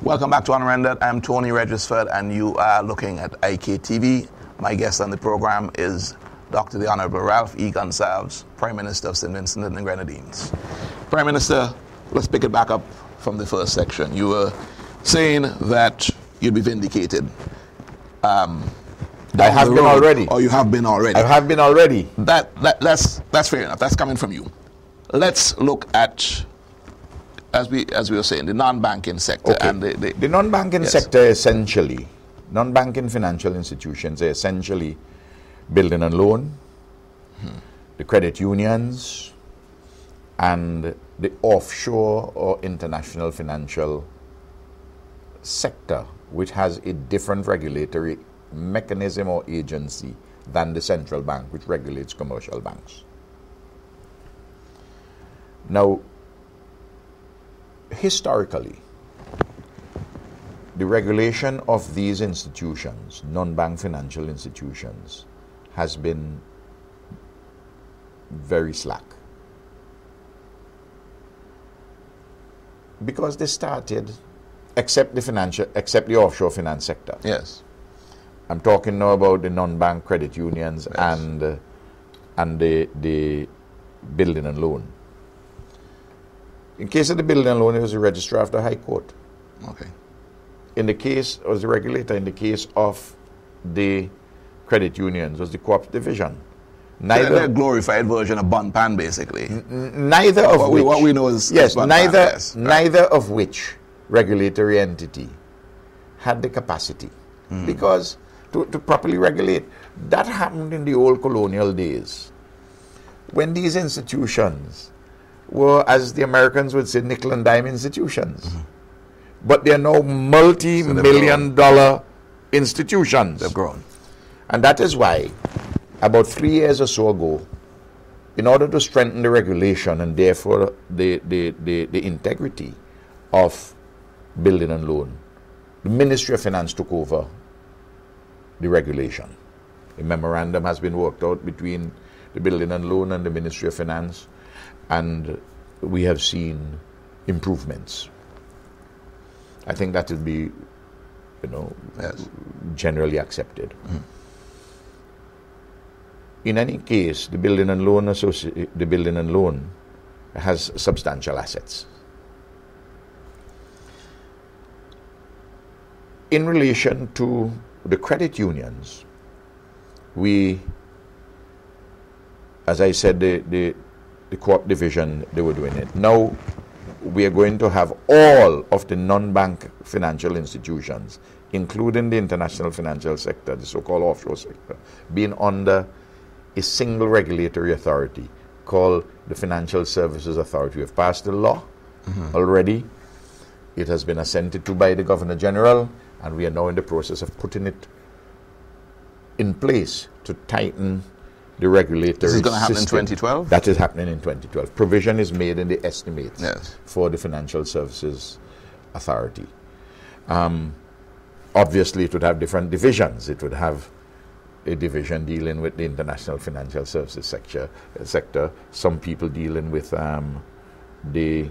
Welcome back to Unrendered. I'm Tony Regisford, and you are looking at IKTV. My guest on the program is Dr. the Honorable Ralph E. Gonsalves, Prime Minister of St. Vincent and the Grenadines. Prime Minister, let's pick it back up from the first section. You were saying that you'd be vindicated. I have been already. Or you have been already. I have been already. That's fair enough. That's coming from you. Let's look at, as we were saying, the non-banking sector. Okay. And the non-banking sector essentially, non-banking financial institutions are essentially building and loan, the credit unions, and the offshore or international financial sector, which has a different regulatory mechanism or agency than the central bank, which regulates commercial banks. Now, historically, the regulation of these institutions, non-bank financial institutions, has been very slack. Because they started, except the offshore finance sector. Yes. I'm talking now about the non-bank credit unions, yes, and the building and loan. In case of the building and loan, it was the registrar of the High Court. Okay. In the case, it was the regulator. In the case of the credit unions, it was the Co-op Division. They're a glorified version of bun pan, basically. Neither of which. What we know is yes, bun neither. Pan, yes, neither of which regulatory entity had the capacity, because to properly regulate. That happened in the old colonial days, when these institutions were, as the Americans would say, nickel and dime institutions. But they are now multi-million-dollar institutions. They've grown. And that is why, about 3 years or so ago, in order to strengthen the regulation and therefore the integrity of building and loan, the Ministry of Finance took over the regulation. A memorandum has been worked out between the building and loan and the Ministry of Finance, and we have seen improvements. I think that will be, yes, generally accepted. In any case, the building and loan has substantial assets. In relation to the credit unions, we, as I said, the Co-op Division, they were doing it. Now, we are going to have all of the non-bank financial institutions, including the international financial sector, the so-called offshore sector, being under a single regulatory authority called the Financial Services Authority. We have passed the law already. It has been assented to by the Governor General, and we are now in the process of putting it in place to tighten the regulatory system. This is going to happen in 2012? That is happening in 2012. Provision is made in the estimates, yes, for the Financial Services Authority. Obviously, it would have different divisions. It would have a division dealing with the international financial services sector. Some people dealing with the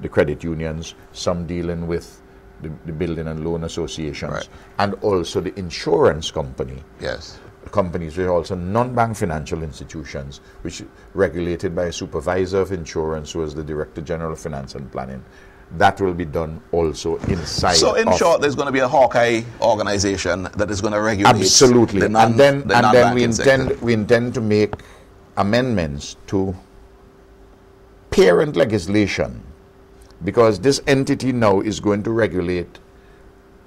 credit unions. Some dealing with the building and loan associations, right, and also the insurance company. Yes. Companies are also non-bank financial institutions, which are regulated by a supervisor of insurance, who is the Director General of Finance and Planning. That will be done also inside. So, in short, there's going to be a Hawkeye organization that is going to regulate. Absolutely, and then we intend to make amendments to parent legislation, because this entity now is going to regulate,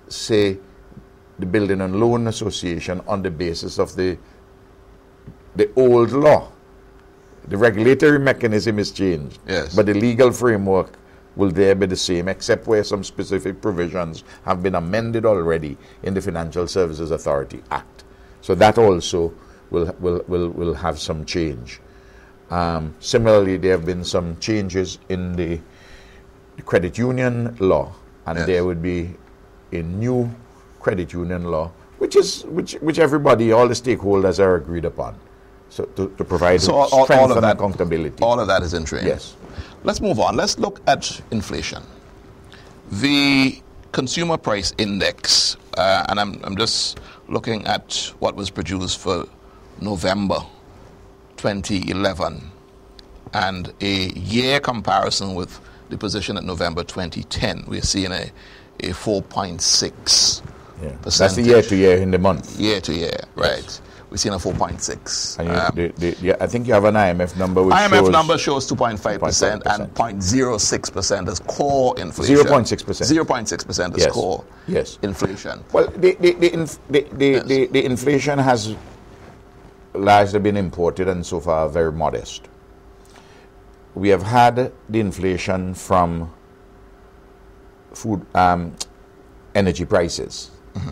say, the Building and Loan Association on the basis of the old law. The regulatory mechanism is changed, yes, but the legal framework will there be the same, except where some specific provisions have been amended already in the Financial Services Authority Act. So that also will have some change. Similarly, there have been some changes in the credit union law, and yes, there would be a new credit union law, which everybody, all the stakeholders are agreed upon. So to provide all strength of and that, accountability. all of that is in train. Yes. Let's move on. Let's look at inflation. The consumer price index, and I'm just looking at what was produced for November 2011 and a year comparison with the position at November 2010. We're seeing a 4.6 percentage. That's the year to year in the month. Year to year, right. Yes. We're seeing a 4.6. And I think you have an IMF number which IMF number shows 2.5% and 0.06% as core inflation. 0.6%. 0.6% as core inflation. Well, the inflation has largely been imported and so far very modest. We have had the inflation from food, energy prices. Mm-hmm.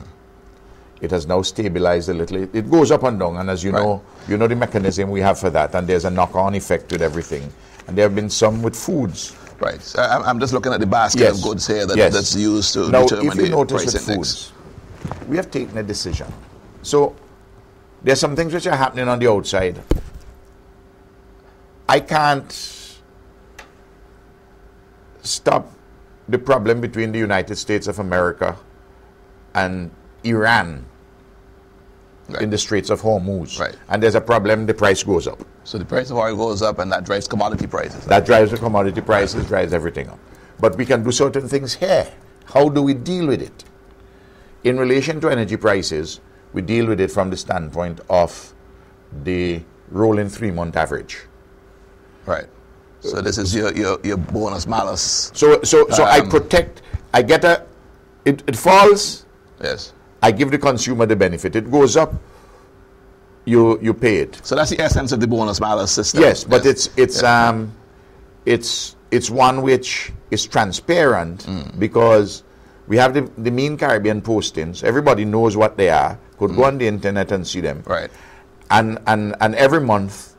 It has now stabilized a little. It goes up and down, and as you know the mechanism we have for that, and there's a knock-on effect with everything. And there have been some with foods. Right. So I'm just looking at the basket of goods here that's used to determine the price index. Foods, we have taken a decision. So there's some things which are happening on the outside. I can't stop the problem between the United States of America and Iran in the Straits of Hormuz. Right. And there's a problem, the price goes up. So the price of oil goes up and that drives commodity prices. That drives the commodity prices, drives everything up. But we can do certain things here. How do we deal with it? In relation to energy prices, we deal with it from the standpoint of the rolling 3-month average. Right. So this is your bonus malus. So I protect, I get it falls. Yes. I give the consumer the benefit. It goes up, you pay it. So that's the essence of the bonus malus system. Yes, but it's one which is transparent because we have the mean Caribbean postings. Everybody knows what they are. Could go on the internet and see them. Right. And every month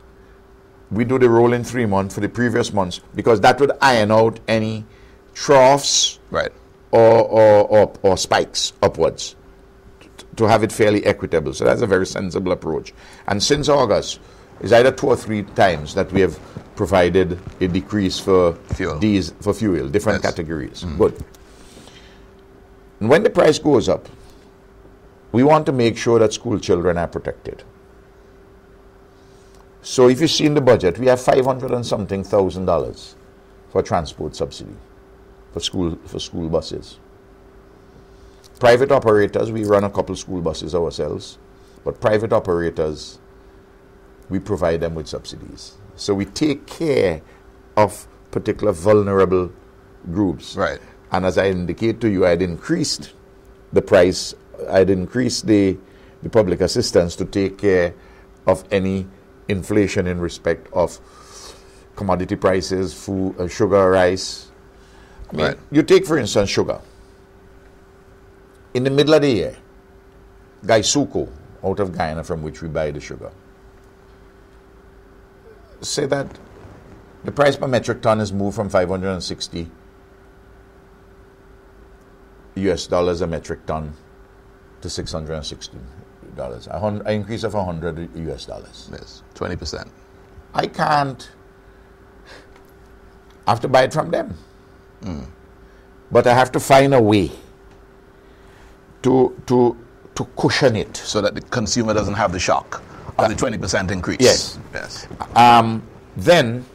we do the rolling 3 month for the previous months because that would iron out any troughs or spikes upwards to have it fairly equitable. So that's a very sensible approach. And since August, it's either 2 or 3 times that we have provided a decrease for fuel, different categories. Good. And when the price goes up, we want to make sure that school children are protected. So if you see in the budget, we have $500 and something thousand for transport subsidy for school buses. Private operators, we run a couple school buses ourselves, but private operators, we provide them with subsidies. So we take care of particular vulnerable groups. Right. And as I indicate to you, I'd increased the price, I'd increased the public assistance to take care of any inflation in respect of commodity prices, food, sugar, rice. I mean, you take, for instance, sugar. In the middle of the year, Gaisuco, out of Guyana, from which we buy the sugar, say that the price per metric ton has moved from $560 a metric ton to $660, an increase of $100. Yes, 20%. I can't. I have to buy it from them. But I have to find a way to cushion it. So that the consumer doesn't have the shock of the 20% increase. Yes. Then,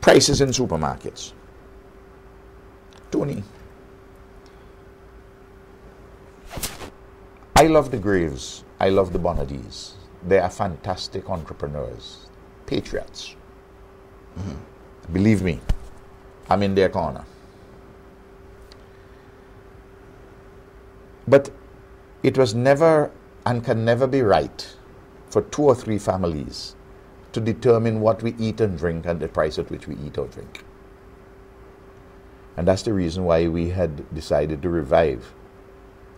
prices in supermarkets. Tony, I love the Graves. I love the Bonadis. They are fantastic entrepreneurs, patriots. Believe me, I'm in their corner. But it was never and can never be right for 2 or 3 families to determine what we eat and drink and the price at which we eat or drink. And that's the reason why we had decided to revive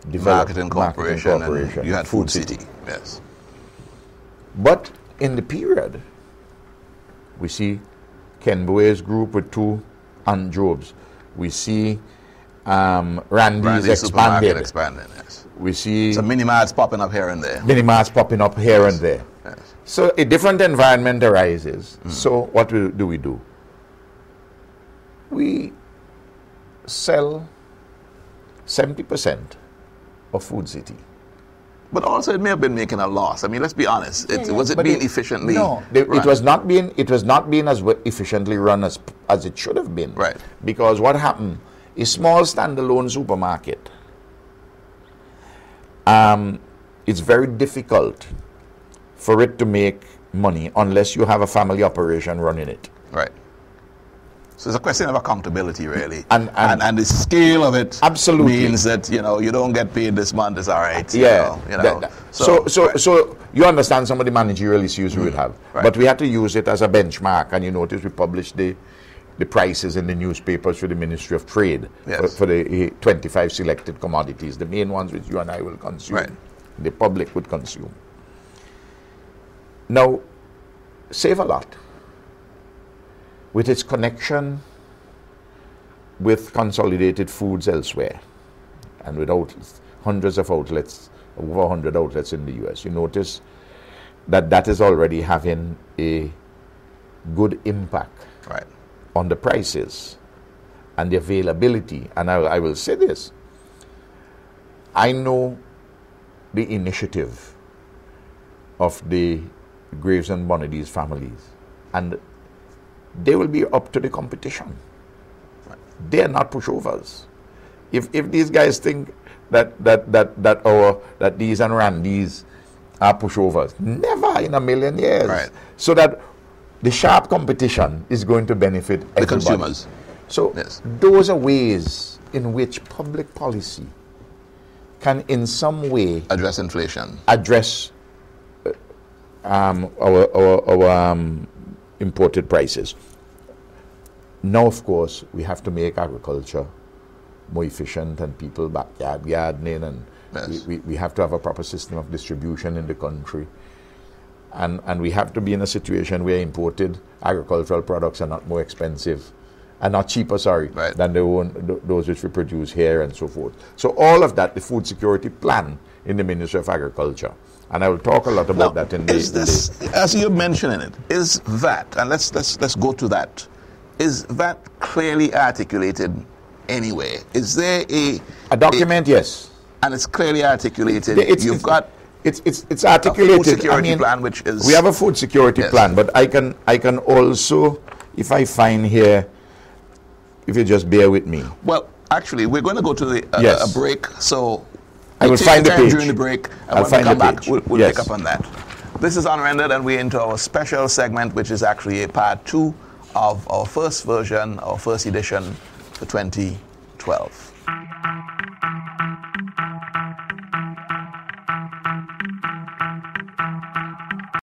Marketing Corporation. And you had Food City. Yes. But in the period, we see Ken Boye's group with 2 Aunt Jobs. We see Randy's expanded. Yes. We see some mini-marts popping up here and there. Mini-marts popping up here and there. Yes. So a different environment arises. So what do we do? We sell 70% of Food City. But also, it may have been making a loss. I mean, let's be honest. Was it being efficiently? No, run? it was not being. It was not being as efficiently run as it should have been. Right. Because what happened? A small standalone supermarket. It's very difficult for it to make money unless you have a family operation running it. Right. So it's a question of accountability, really, and the scale of it. Absolutely means that you don't get paid this month. It's all right. Yeah. So you understand some of the managerial issues we would have, right. But we had to use it as a benchmark. And you notice we published the prices in the newspapers for the Ministry of Trade for the 25 selected commodities, the main ones which you and I will consume, right. The public would consume. Now, Save a Lot, with its connection with Consolidated Foods elsewhere, and with hundreds of outlets, over 100 outlets in the US, you notice that is already having a good impact right. on the prices and the availability. And I will say this, I know the initiative of the Graves and Bonadies families, and they will be up to the competition. Right. They are not pushovers. If these guys think that these and Randy's are pushovers, never in a million years. Right. So that the sharp competition is going to benefit everybody. The consumers. So those are ways in which public policy can in some way address inflation. Address our imported prices. Now, of course, we have to make agriculture more efficient and people backyard gardening, and we have to have a proper system of distribution in the country. And we have to be in a situation where imported agricultural products are not more expensive, and not cheaper, right. than those which we produce here and so forth. So all of that, the food security plan in the Ministry of Agriculture. And I will talk a lot about that in the... As you're mentioning it, is that, and let's go to that, is that clearly articulated anywhere? Is there a document? Yes. And it's clearly articulated. You've got... It's articulated. A food security plan, which is... We have a food security plan, but I can also, if I find here, if you just bear with me. Well, actually, we're going to go to a break, so... I will find the page. During the break, and when we come back, we'll pick up on that. This is Unrendered, and we're into our special segment, which is actually a part 2 of our first version, our first edition for 2012.